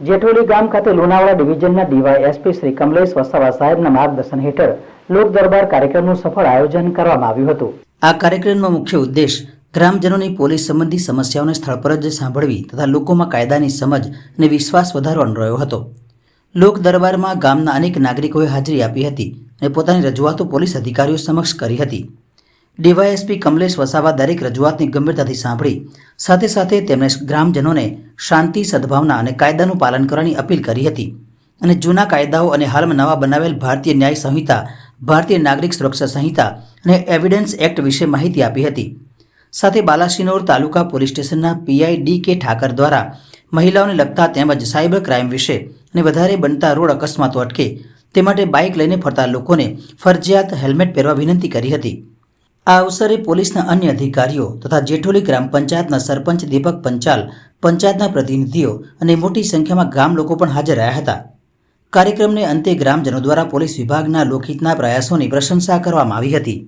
જેઠોલી ગામ ખાતે લુણાવાડા ડિવિઝનના ડીવાયએસપી શ્રી કમલેશ વસાવા સાહેબના માર્ગદર્શન હેઠળ લોક દરબાર કાર્યક્રમનું સફળ આયોજન કરવામાં આવ્યું હતું। આ કાર્યક્રમનો મુખ્ય ઉદ્દેશ ગ્રામજનોની પોલીસ સંબંધી સમસ્યાઓને સ્થળ પર જ સાંભળવી તથા લોકોમાં કાયદાની સમજ અને વિશ્વાસ વધારવાનો રહ્યો હતો। લોક દરબારમાં ગામના અનેક નાગરિકોએ હાજરી આપી હતી અને પોતાની રજૂઆતો પોલીસ અધિકારીઓ સમક્ષ કરી હતી। ડીવાયએસપી કમલેશ વસાવા દરેક રજૂઆતની ગંભીરતાથી સાંભળી સાથે સાથે તેમણે ગ્રામજનોને શાંતિ, સદભાવના અને કાયદાનું પાલન કરવાની અપીલ કરી હતી અને જૂના કાયદાઓ અને હાલમાં નવા બનાવેલ ભારતીય ન્યાય સંહિતા, ભારતીય નાગરિક સુરક્ષા સંહિતા અને એવિડન્સ એક્ટ વિશે માહિતી આપી હતી। સાથે બાલાસિનોર તાલુકા પોલીસ સ્ટેશનના પીઆઈ ડી.કે. ઠાકર દ્વારા મહિલાઓને લગતા તેમજ સાયબર ક્રાઇમ વિશે અને વધારે બનતા રોડ અકસ્માતો અટકે તે માટે બાઇક લઈને ફરતા લોકોને ફરજિયાત હેલ્મેટ પહેરવા વિનંતી કરી હતી। આ અવસરે પોલીસના અન્ય અધિકારીઓ તથા જેઠોલી ગ્રામ પંચાયતના સરપંચ દીપક પંચાલ, પંચાયતના પ્રતિનિધિઓ અને મોટી સંખ્યામાં ગામ લોકો પણ હાજર રહ્યા હતા। કાર્યક્રમને અંતે ગ્રામજનો દ્વારા પોલીસ વિભાગના લોકહિતના પ્રયાસોની પ્રશંસા કરવામાં આવી હતી।